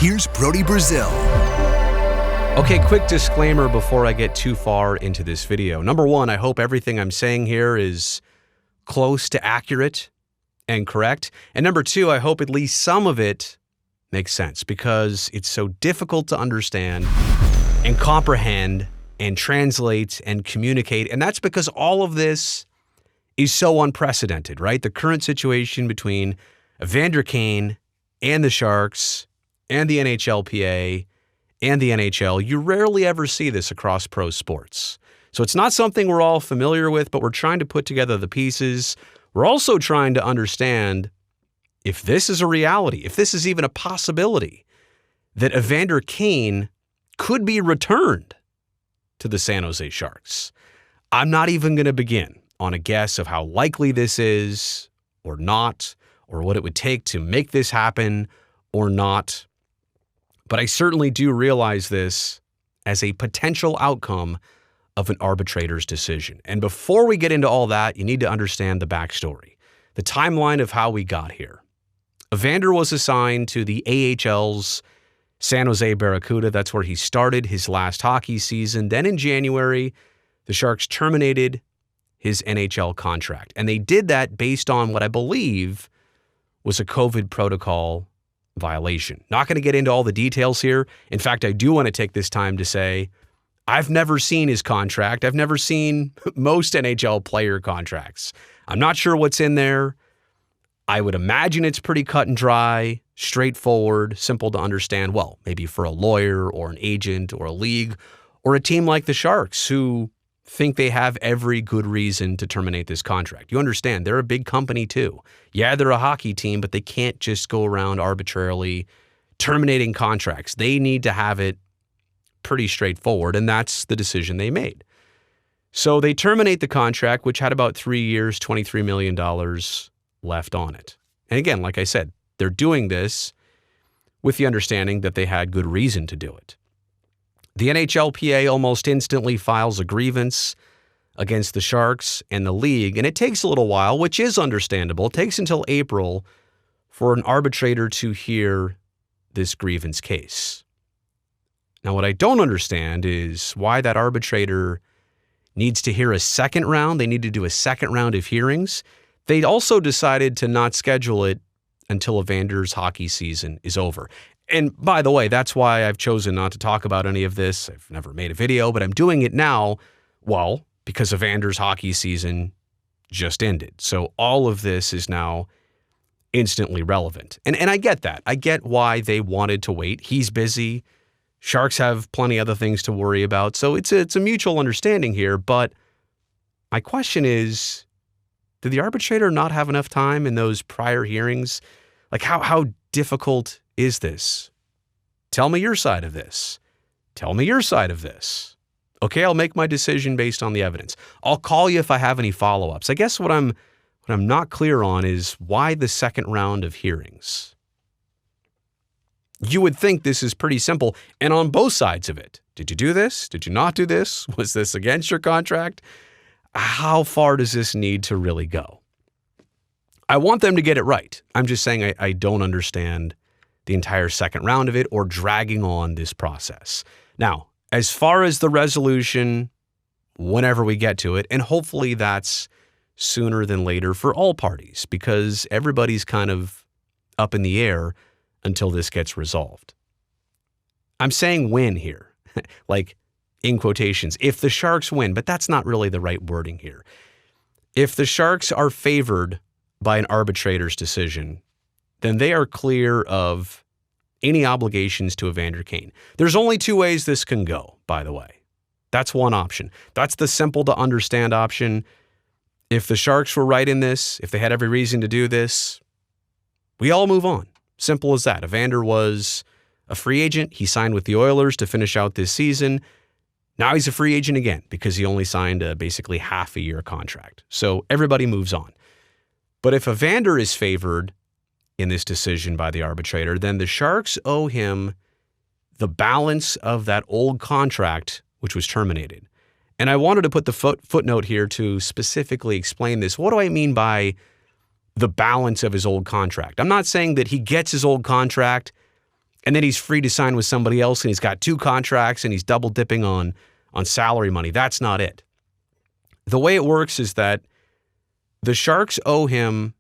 Here's Brody Brazil. Okay, quick disclaimer before I get too far into this video. Number one, I hope everything I'm saying here is close to accurate and correct. And number two, I hope at least some of it makes sense because it's so difficult to understand and comprehend and translate and communicate. And that's because all of this is so unprecedented, right? The current situation between Evander Kane and the Sharks and the NHLPA and the NHL, you rarely ever see this across pro sports. So it's not something we're all familiar with, but we're trying to put together the pieces. We're also trying to understand if this is a reality, if this is even a possibility, that Evander Kane could be returned to the San Jose Sharks. I'm not even going to begin on a guess of how likely this is or not, or what it would take to make this happen or not. But I certainly do realize this as a potential outcome of an arbitrator's decision. And before we get into all that, you need to understand the backstory, the timeline of how we got here. Evander was assigned to the AHL's San Jose Barracuda. That's where he started his last hockey season. Then in January, the Sharks terminated his NHL contract. And they did that based on what I believe was a COVID protocol violation. Not going to get into all the details here. In fact, I do want to take this time to say I've never seen his contract. I've never seen most NHL player contracts. I'm not sure what's in there. I would imagine it's pretty cut and dry, straightforward, simple to understand. Well, maybe for a lawyer or an agent or a league or a team like the Sharks who think they have every good reason to terminate this contract. You understand, they're a big company too. Yeah, they're a hockey team, but they can't just go around arbitrarily terminating contracts. They need to have it pretty straightforward, and that's the decision they made. So they terminate the contract, which had about 3 years, $23 million left on it. And again, like I said, they're doing this with the understanding that they had good reason to do it. The NHLPA almost instantly files a grievance against the Sharks and the league, and it takes a little while, which is understandable. It takes until April for an arbitrator to hear this grievance case. Now, what I don't understand is why that arbitrator needs to hear a second round. They need to do a second round of hearings. They also decided to not schedule it until Evander's hockey season is over. And by the way, that's why I've chosen not to talk about any of this. I've never made a video, but I'm doing it now, well, because Evander's hockey season just ended. So all of this is now instantly relevant. And I get that. I get why they wanted to wait. He's busy. Sharks have plenty other things to worry about. So it's a mutual understanding here. But my question is, did the arbitrator not have enough time in those prior hearings? Like how difficult is this? Tell me your side of this. Tell me your side of this. Okay, I'll make my decision based on the evidence. I'll call you if I have any follow-ups. I guess what I'm not clear on is why the second round of hearings. You would think this is pretty simple, and on both sides of it. Did you do this? Did you not do this? Was this against your contract? How far does this need to really go? I want them to get it right. I'm just saying I don't understand the entire second round of it or dragging on this process. Now, as far as the resolution, whenever we get to it, and hopefully that's sooner than later for all parties because everybody's kind of up in the air until this gets resolved. I'm saying win here, like in quotations, if the Sharks win, but that's not really the right wording here. If the Sharks are favored by an arbitrator's decision, then they are clear of any obligations to Evander Kane. There's only two ways this can go, by the way. That's one option. That's the simple to understand option. If the Sharks were right in this, if they had every reason to do this, we all move on. Simple as that. Evander was a free agent. He signed with the Oilers to finish out this season. Now he's a free agent again because he only signed a basically half a year contract. So everybody moves on. But if Evander is favored in this decision by the arbitrator, then the Sharks owe him the balance of that old contract, which was terminated. And I wanted to put the footnote here to specifically explain this. What do I mean by the balance of his old contract? I'm not saying that he gets his old contract and then he's free to sign with somebody else and he's got 2 contracts and he's double dipping on salary money. That's not it. The way it works is that the Sharks owe him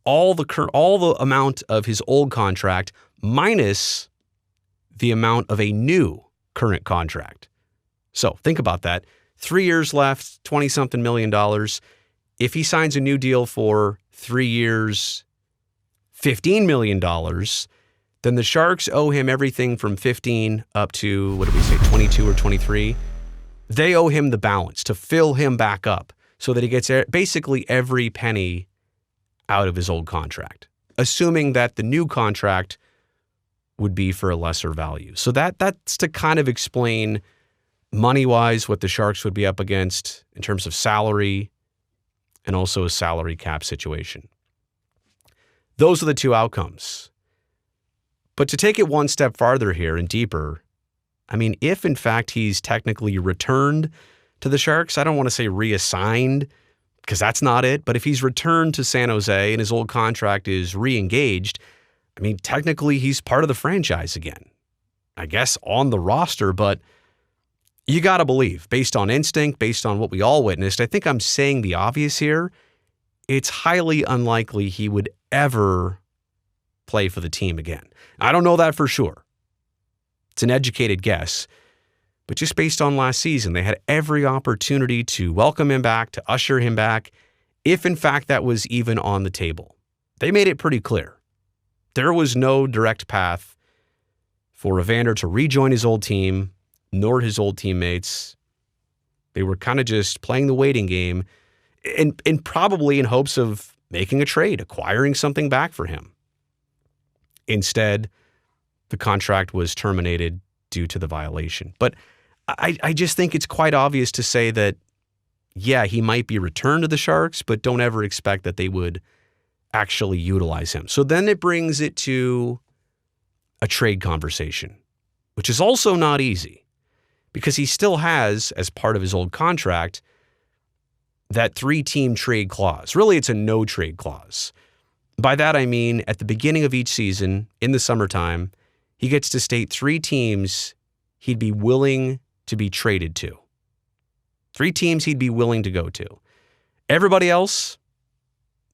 all the amount of his old contract minus the amount of a new current contract. So think about that. 3 years left, $20-something million. If he signs a new deal for 3 years, $15 million, then the Sharks owe him everything from 15 up to, 22 or 23. They owe him the balance to fill him back up so that he gets basically every penny out of his old contract, assuming that the new contract would be for a lesser value. So that's to kind of explain money-wise what the Sharks would be up against in terms of salary and also a salary cap situation. Those are the 2 outcomes. But to take it one step farther here and deeper, I mean, if in fact he's technically returned to the Sharks, I don't want to say reassigned because that's not it, but if he's returned to San Jose and his old contract is re-engaged, I mean, technically he's part of the franchise again. I guess on the roster, but you got to believe, based on instinct, based on what we all witnessed, I think I'm saying the obvious here, it's highly unlikely he would ever play for the team again. I don't know that for sure. It's an educated guess. But just based on last season, they had every opportunity to welcome him back, to usher him back, if in fact that was even on the table. They made it pretty clear. There was no direct path for Evander to rejoin his old team, nor his old teammates. They were kind of just playing the waiting game and probably in hopes of making a trade, acquiring something back for him. Instead, the contract was terminated due to the violation. But I just think it's quite obvious to say that, yeah, he might be returned to the Sharks, but don't ever expect that they would actually utilize him. So then it brings it to a trade conversation, which is also not easy because he still has, as part of his old contract, that 3-team trade clause. Really, it's a no trade clause. By that, I mean at the beginning of each season, in the summertime, he gets to state 3 teams he'd be willing to be traded to. 3 teams he'd be willing to go to. Everybody else,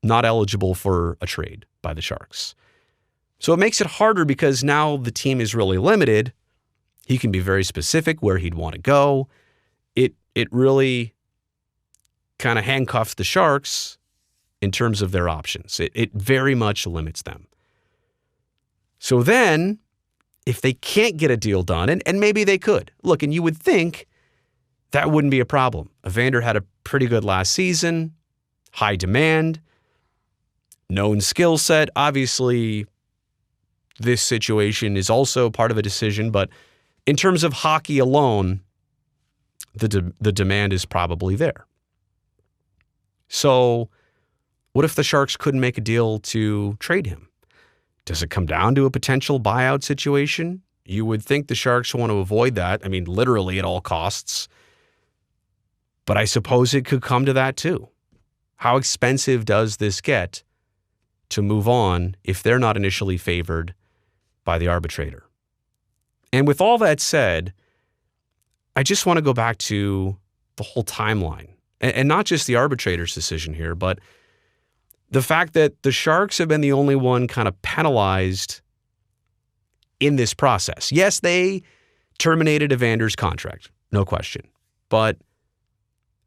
not eligible for a trade by the Sharks. So it makes it harder because now the team is really limited. He can be very specific where he'd want to go. It really kind of handcuffs the Sharks in terms of their options. It very much limits them. So then, if they can't get a deal done, and maybe they could. Look, and you would think that wouldn't be a problem. Evander had a pretty good last season, high demand, known skill set. Obviously, this situation is also part of a decision, but in terms of hockey alone, the demand is probably there. So what if the Sharks couldn't make a deal to trade him? Does it come down to a potential buyout situation? You would think the Sharks want to avoid that. I mean, literally at all costs. But I suppose it could come to that too. How expensive does this get to move on if they're not initially favored by the arbitrator? And with all that said, I just want to go back to the whole timeline. And not just the arbitrator's decision here, but the fact that the Sharks have been the only one kind of penalized in this process. Yes, they terminated Evander's contract, no question. But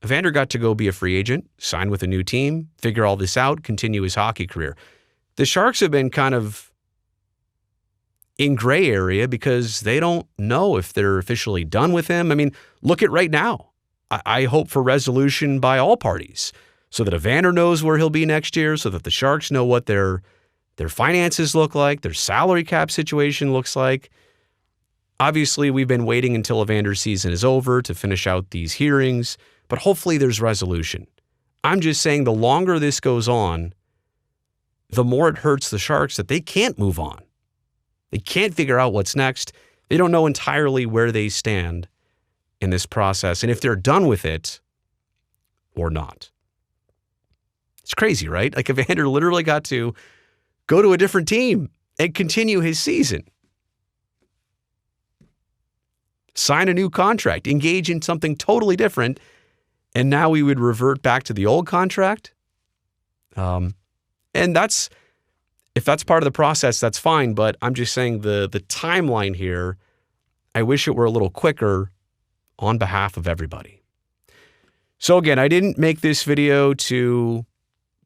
Evander got to go be a free agent, sign with a new team, figure all this out, continue his hockey career. The Sharks have been kind of in gray area because they don't know if they're officially done with him. I mean, look at right now. I hope for resolution by all parties so that Evander knows where he'll be next year, so that the Sharks know what their finances look like, their salary cap situation looks like. Obviously, we've been waiting until Evander's season is over to finish out these hearings, but hopefully there's resolution. I'm just saying the longer this goes on, the more it hurts the Sharks that they can't move on. They can't figure out what's next. They don't know entirely where they stand in this process and if they're done with it or not. It's crazy, right? Like Evander literally got to go to a different team and continue his season. sign a new contract, engage in something totally different, and now we would revert back to the old contract. And if that's part of the process, that's fine. But I'm just saying the timeline here, I wish it were a little quicker on behalf of everybody. So again, I didn't make this video to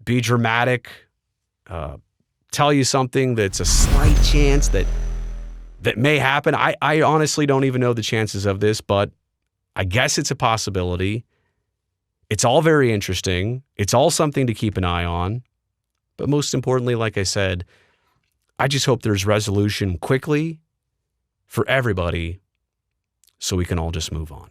be dramatic, tell you something that's a slight chance that may happen. I honestly don't even know the chances of this, but I guess it's a possibility. It's all very interesting. It's all something to keep an eye on. But most importantly, like I said, I just hope there's resolution quickly for everybody so we can all just move on.